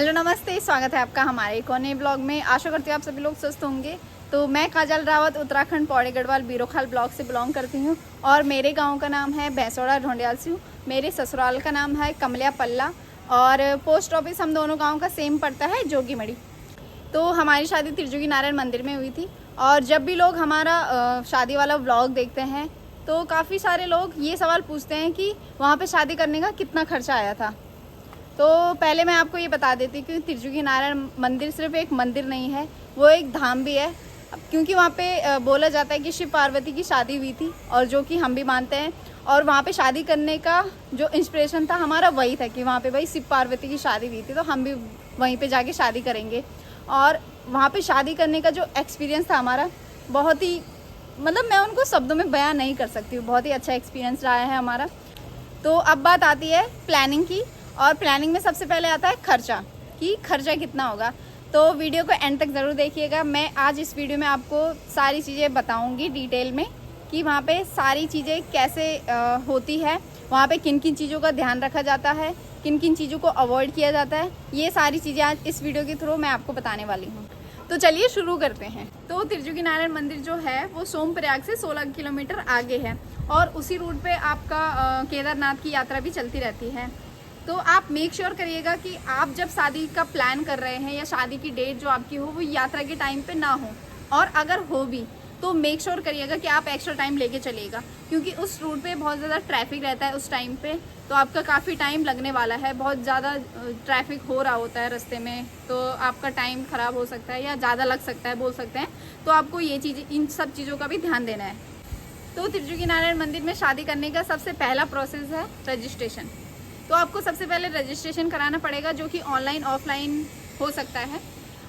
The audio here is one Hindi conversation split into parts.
हेलो नमस्ते, स्वागत है आपका हमारे एक और नए ब्लॉग में। आशा करती हूँ आप सभी लोग स्वस्थ होंगे। तो मैं काजल रावत उत्तराखंड पौड़ी गढ़वाल बीरोखाल ब्लॉक से बिलोंग करती हूँ और मेरे गांव का नाम है भैंसोड़ा ढोंडियालसी। मेरे ससुराल का नाम है कमलिया पल्ला और पोस्ट ऑफिस हम दोनों गाँव का सेम पड़ता है, जोगीमढ़ी। तो हमारी शादी त्रिजुगी नारायण मंदिर में हुई थी और जब भी लोग हमारा शादी वाला व्लॉग देखते हैं तो काफ़ी सारे लोग ये सवाल पूछते हैं कि वहाँ पे शादी करने का कितना खर्चा आया था। तो पहले मैं आपको ये बता देती हूँ कि त्रिजुगी नारायण मंदिर सिर्फ एक मंदिर नहीं है, वो एक धाम भी है। क्योंकि वहाँ पे बोला जाता है कि शिव पार्वती की शादी हुई थी और जो कि हम भी मानते हैं। और वहाँ पे शादी करने का जो इंस्पिरेशन था हमारा वही था कि वहाँ पे भाई शिव पार्वती की शादी हुई थी तो हम भी वहीं पे जाके शादी करेंगे। और वहाँ पे शादी करने का जो एक्सपीरियंस था हमारा बहुत ही मैं उनको शब्दों में बयां नहीं कर सकती हूँ। बहुत ही अच्छा एक्सपीरियंस रहा है हमारा। तो अब बात आती है प्लानिंग की, और प्लानिंग में सबसे पहले आता है खर्चा, कि खर्चा कितना होगा। तो वीडियो को एंड तक ज़रूर देखिएगा। मैं आज इस वीडियो में आपको सारी चीज़ें बताऊंगी डिटेल में कि वहाँ पे सारी चीज़ें कैसे होती है, वहाँ पे किन किन चीज़ों का ध्यान रखा जाता है, किन किन चीज़ों को अवॉइड किया जाता है। ये सारी चीज़ें आज इस वीडियो के थ्रू मैं आपको बताने वाली हूँ। तो चलिए शुरू करते हैं। तो त्रिजुगी नारायण मंदिर जो है वो सोमप्रयाग से 16 किलोमीटर आगे है और उसी रूट पे आपका केदारनाथ की यात्रा भी चलती रहती है। तो आप मेक श्योर करिएगा कि आप जब शादी का प्लान कर रहे हैं या शादी की डेट जो आपकी हो वो यात्रा के टाइम पे ना हो, और अगर हो भी तो मेक श्योर करिएगा कि आप एक्स्ट्रा टाइम लेके चलिएगा, क्योंकि उस रूट पे बहुत ज़्यादा ट्रैफिक रहता है उस टाइम पे। तो आपका काफ़ी टाइम लगने वाला है, बहुत ज़्यादा ट्रैफिक हो रहा होता है रास्ते में, तो आपका टाइम ख़राब हो सकता है या ज़्यादा लग सकता है बोल सकते हैं। तो आपको ये चीज़ें, इन सब चीज़ों का भी ध्यान देना है। तो त्रिजुगी नारायण मंदिर में शादी करने का सबसे पहला प्रोसेस है रजिस्ट्रेशन। तो आपको सबसे पहले रजिस्ट्रेशन कराना पड़ेगा, जो कि ऑनलाइन ऑफलाइन हो सकता है,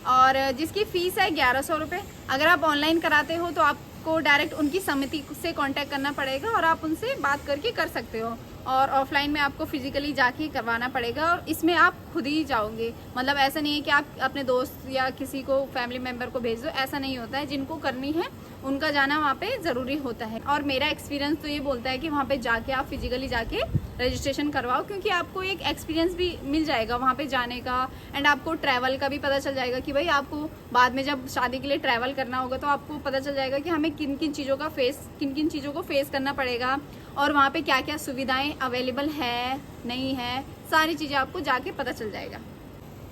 और जिसकी फ़ीस है 1100 रुपये। अगर आप ऑनलाइन कराते हो तो आपको डायरेक्ट उनकी समिति से कांटेक्ट करना पड़ेगा और आप उनसे बात करके कर सकते हो। और ऑफलाइन में आपको फिजिकली जाके करवाना पड़ेगा और इसमें आप खुद ही जाओगे। ऐसा नहीं है कि आप अपने दोस्त या किसी को फैमिली मेम्बर को भेज दो, ऐसा नहीं होता है। जिनको करनी है उनका जाना वहाँ पे ज़रूरी होता है। और मेरा एक्सपीरियंस तो ये बोलता है कि वहाँ पे जाके आप फिजिकली जाके रजिस्ट्रेशन करवाओ, क्योंकि आपको एक एक्सपीरियंस भी मिल जाएगा वहाँ पे जाने का, एंड आपको ट्रैवल का भी पता चल जाएगा कि भाई आपको बाद में जब शादी के लिए ट्रैवल करना होगा तो आपको पता चल जाएगा कि हमें किन किन चीज़ों को फेस करना पड़ेगा और वहाँ पे क्या क्या सुविधाएं अवेलेबल है नहीं है, सारी चीज़ें आपको जाके पता चल जाएगा।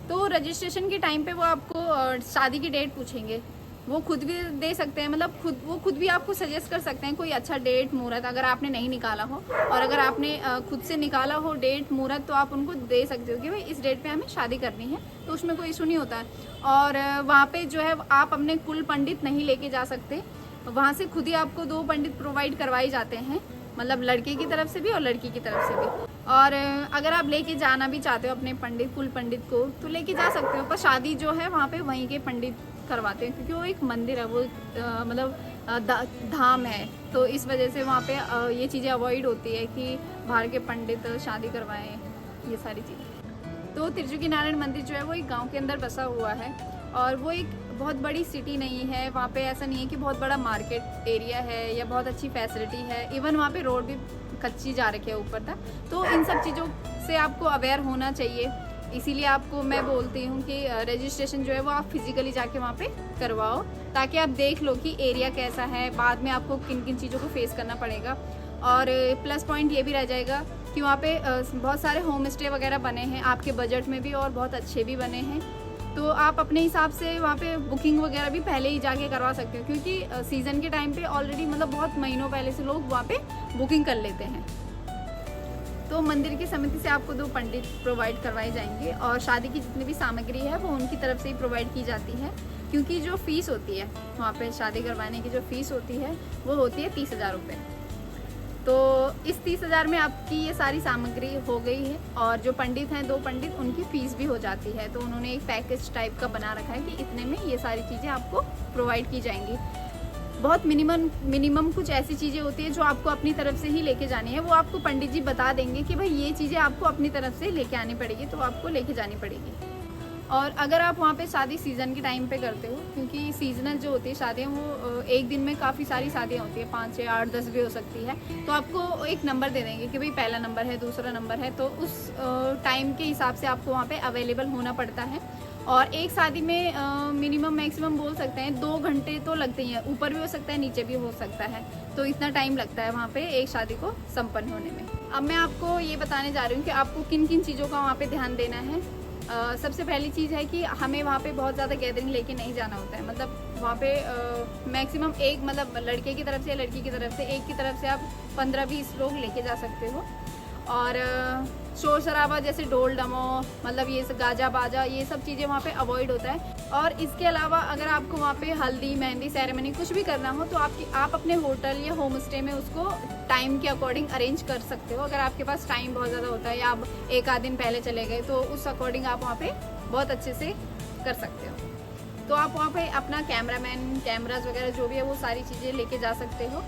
तो रजिस्ट्रेशन के टाइम पे वो आपको शादी की डेट पूछेंगे, वो खुद भी दे सकते हैं, वो खुद भी आपको सजेस्ट कर सकते हैं कोई अच्छा डेट मुहूर्त, अगर आपने नहीं निकाला हो। और अगर आपने खुद से निकाला हो डेट मुहूर्त तो आप उनको दे सकते हो कि भाई इस डेट पे हमें शादी करनी है, तो उसमें कोई इशू नहीं होता है। और वहाँ पे जो है आप अपने कुल पंडित नहीं लेके जा सकते, वहाँ से खुद ही आपको 2 पंडित प्रोवाइड करवाए जाते हैं, लड़के की तरफ से भी और लड़की की तरफ से भी। और अगर आप लेके जाना भी चाहते हो अपने कुल पंडित को तो लेके जा सकते हो, पर शादी जो है वहाँ पे वहीं के पंडित करवाते हैं, क्योंकि वो एक मंदिर है, वो धाम है। तो इस वजह से वहाँ पे ये चीज़ें अवॉइड होती है कि बाहर के पंडित शादी करवाएं, ये सारी चीज़ें। तो त्रिजुगी नारायण मंदिर जो है वो एक गांव के अंदर बसा हुआ है और वो एक बहुत बड़ी सिटी नहीं है। वहाँ पे ऐसा नहीं है कि बहुत बड़ा मार्केट एरिया है या बहुत अच्छी फैसिलिटी है। इवन वहाँ पे रोड भी कच्ची जा रखी है ऊपर तक। तो इन सब चीज़ों से आपको अवेयर होना चाहिए, इसीलिए आपको मैं बोलती हूँ कि रजिस्ट्रेशन जो है वो आप फिजिकली जाके वहाँ पे करवाओ, ताकि आप देख लो कि एरिया कैसा है, बाद में आपको किन किन चीज़ों को फेस करना पड़ेगा। और प्लस पॉइंट ये भी रह जाएगा कि वहाँ पे बहुत सारे होम स्टे वगैरह बने हैं आपके बजट में भी, और बहुत अच्छे भी बने हैं। तो आप अपने हिसाब से वहाँ पे बुकिंग वगैरह भी पहले ही जाके करवा सकते हो, क्योंकि सीज़न के टाइम पे ऑलरेडी बहुत महीनों पहले से लोग वहाँ पे बुकिंग कर लेते हैं। तो मंदिर की समिति से आपको 2 पंडित प्रोवाइड करवाए जाएंगे और शादी की जितनी भी सामग्री है वो उनकी तरफ से ही प्रोवाइड की जाती है, क्योंकि जो फ़ीस होती है वहाँ पे शादी करवाने की जो फ़ीस होती है वो होती है 30,000 रुपये। तो इस 30,000 में आपकी ये सारी सामग्री हो गई है, और जो पंडित हैं 2 पंडित, उनकी फ़ीस भी हो जाती है। तो उन्होंने एक पैकेज टाइप का बना रखा है कि इतने में ये सारी चीज़ें आपको प्रोवाइड की जाएंगी। बहुत मिनिमम कुछ ऐसी चीज़ें होती है जो आपको अपनी तरफ से ही लेके जानी है, वो आपको पंडित जी बता देंगे कि भाई ये चीज़ें आपको अपनी तरफ से लेके आनी पड़ेगी, तो आपको लेके जानी पड़ेगी। और अगर आप वहाँ पे शादी सीज़न के टाइम पे करते हो, क्योंकि सीजनल जो होती है शादियाँ वो एक दिन में काफ़ी सारी शादियाँ होती है, 5 6 8 10 भी हो सकती है, तो आपको एक नंबर दे देंगे कि भाई पहला नंबर है, दूसरा नंबर है, तो उस टाइम के हिसाब से आपको वहाँ पे अवेलेबल होना पड़ता है। और एक शादी में मिनिमम मैक्सिमम बोल सकते हैं 2 घंटे तो लगते ही हैं, ऊपर भी हो सकता है नीचे भी हो सकता है, तो इतना टाइम लगता है वहाँ पे एक शादी को संपन्न होने में। अब मैं आपको ये बताने जा रही हूँ कि आपको किन किन चीज़ों का वहाँ पे ध्यान देना है। सबसे पहली चीज़ है कि हमें वहाँ पे बहुत ज़्यादा गैदरिंग लेके नहीं जाना होता है, मतलब वहाँ पे मैक्सिमम एक, मतलब लड़के की तरफ से या लड़की की तरफ से एक की तरफ से आप 15-20 लोग लेके जा सकते हो। और शोर शराबा जैसे ढोल डमो, मतलब ये सब गाजा बाजा, ये सब चीज़ें वहाँ पे अवॉइड होता है। और इसके अलावा अगर आपको वहाँ पे हल्दी मेहंदी सेरेमनी कुछ भी करना हो तो आप अपने होटल या होम स्टे में उसको टाइम के अकॉर्डिंग अरेंज कर सकते हो। अगर आपके पास टाइम बहुत ज़्यादा होता है या आप एक आध दिन पहले चले गए तो उस अकॉर्डिंग आप वहाँ पे बहुत अच्छे से कर सकते हो। तो आप वहाँ पे अपना कैमराज वगैरह जो भी है वो सारी चीज़ें लेके जा सकते हो,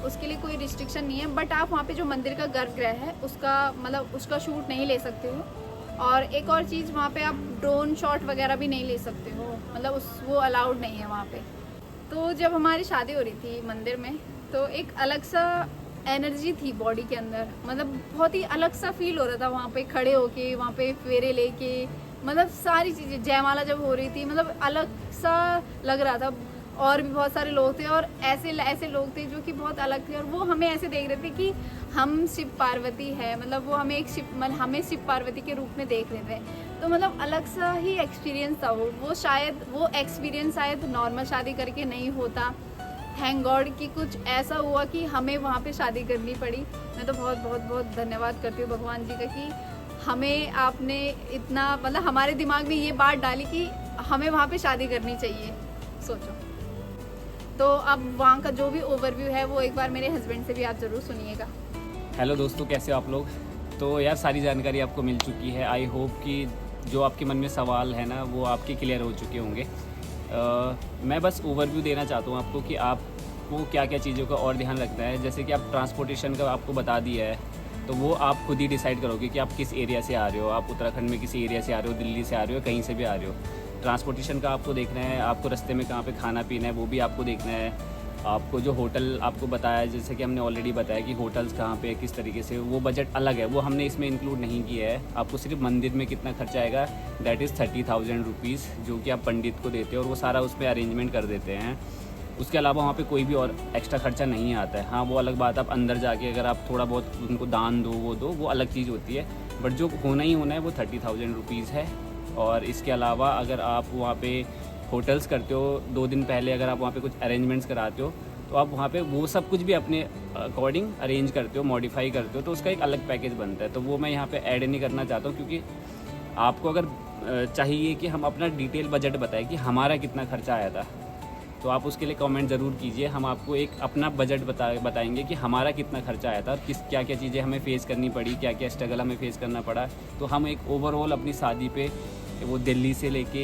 उसके लिए कोई रिस्ट्रिक्शन नहीं है। बट आप वहाँ पे जो मंदिर का गर्भगृह है उसका शूट नहीं ले सकते हो। और एक और चीज़, वहाँ पे आप ड्रोन शॉट वगैरह भी नहीं ले सकते हो, मतलब वो अलाउड नहीं है वहाँ पे। तो जब हमारी शादी हो रही थी मंदिर में तो एक अलग सा एनर्जी थी बॉडी के अंदर, मतलब बहुत ही अलग सा फील हो रहा था वहाँ पे खड़े होके, वहाँ पे फेरे लेके, मतलब सारी चीज़ें, जयमाला जब हो रही थी मतलब अलग सा लग रहा था। और भी बहुत सारे लोग थे और ऐसे लोग थे जो कि बहुत अलग थे और वो हमें ऐसे देख रहे थे कि हम शिव पार्वती है, मतलब वो हमें हमें शिव पार्वती के रूप में देख रहे थे। तो मतलब अलग सा ही एक्सपीरियंस था वो एक्सपीरियंस शायद नॉर्मल शादी करके नहीं होता। थैंक गॉड कि कुछ ऐसा हुआ कि हमें वहाँ पे शादी करनी पड़ी। मैं तो बहुत बहुत बहुत धन्यवाद करती हूँ भगवान जी का कि हमें आपने इतना, मतलब हमारे दिमाग में ये बात डाली कि हमें वहाँ पे शादी करनी चाहिए, सोचो। तो अब वहाँ का जो भी ओवरव्यू है वो एक बार मेरे हस्बैंड से भी आप ज़रूर सुनिएगा। हेलो दोस्तों, कैसे हो आप लोग। तो यार सारी जानकारी आपको मिल चुकी है। आई होप कि जो आपके मन में सवाल है ना वो आपके क्लियर हो चुके होंगे। मैं बस ओवरव्यू देना चाहता हूँ आपको कि आपको क्या क्या चीज़ों का और ध्यान रखना है। जैसे कि आप ट्रांसपोर्टेशन का आपको बता दिया है, तो वो आप खुद ही डिसाइड करोगे कि आप किस एरिया से आ रहे हो। आप उत्तराखंड में किसी एरिया से आ रहे हो, दिल्ली से आ रहे हो, कहीं से भी आ रहे हो। ट्रांसपोर्टेशन का आपको देखना है, आपको रास्ते में कहाँ पे खाना पीना है वो भी आपको देखना है। आपको जो होटल आपको बताया, जैसे कि हमने ऑलरेडी बताया कि होटल्स कहाँ पे किस तरीके से, वो बजट अलग है, वो हमने इसमें इंक्लूड नहीं किया है। आपको सिर्फ मंदिर में कितना खर्चा आएगा, दैट इज़ 30,000 रुपीज़, जो कि आप पंडित को देते हो और वो सारा उसमें अरेंजमेंट कर देते हैं। उसके अलावा वहाँ पे कोई भी और एक्स्ट्रा खर्चा नहीं आता है। हाँ, वो अलग बात, आप अंदर जाके अगर आप थोड़ा बहुत उनको दान दो वो अलग चीज़ होती है, बट जो होना ही होना है वो 30,000 रुपीज़ है। और इसके अलावा अगर आप वहाँ पे होटल्स करते हो, 2 दिन पहले अगर आप वहाँ पे कुछ अरेंजमेंट्स कराते हो तो आप वहाँ पे वो सब कुछ भी अपने अकॉर्डिंग अरेंज करते हो, मॉडिफाई करते हो, तो उसका एक अलग पैकेज बनता है। तो वो मैं यहाँ पे ऐड नहीं करना चाहता हूँ, क्योंकि आपको अगर चाहिए कि हम अपना डिटेल बजट बताएं कि हमारा कितना खर्चा आया था, तो आप उसके लिए कमेंट ज़रूर कीजिए। हम आपको एक अपना बजट बताएंगे कि हमारा कितना खर्चा आया था, क्या क्या चीज़ें हमें फ़ेस करनी पड़ी, क्या क्या स्ट्रगल हमें फ़ेस करना पड़ा। तो हम एक ओवरऑल अपनी शादी पे, वो दिल्ली से लेके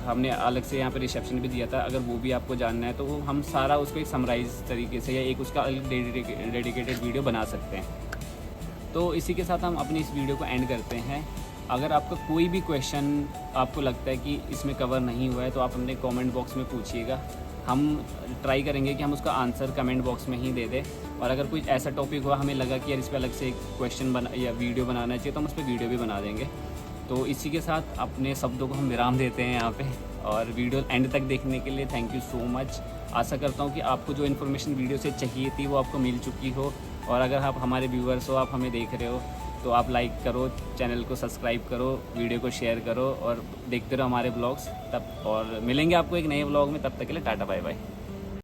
हमने अलग से यहाँ पे रिसेप्शन भी दिया था, अगर वो भी आपको जानना है तो वो हम सारा उसको एक समराइज़ तरीके से या एक उसका अलग डेडिकेटेड वीडियो बना सकते हैं। तो इसी के साथ हम अपनी इस वीडियो को एंड करते हैं। अगर आपका कोई भी क्वेश्चन आपको लगता है कि इसमें कवर नहीं हुआ है तो आप अपने कमेंट बॉक्स में पूछिएगा। हम ट्राई करेंगे कि हम उसका आंसर कमेंट बॉक्स में ही दे दें। और अगर कोई ऐसा टॉपिक हुआ हमें लगा कि यार इस पर अलग से एक क्वेश्चन या वीडियो बनाना चाहिए, तो हम उस पर वीडियो भी बना देंगे। तो इसी के साथ अपने शब्दों को हम विराम देते हैं यहाँ पे। और वीडियो एंड तक देखने के लिए थैंक यू सो मच। आशा करता हूँ कि आपको जो इन्फॉर्मेशन वीडियो से चाहिए थी वो आपको मिल चुकी हो। और अगर आप हमारे व्यूअर्स हो, आप हमें देख रहे हो, तो आप लाइक करो, चैनल को सब्सक्राइब करो, वीडियो को शेयर करो और देखते रहो हमारे ब्लॉग्स। तब और मिलेंगे आपको एक नए ब्लॉग में, तब तक के लिए टाटा बाय बाय।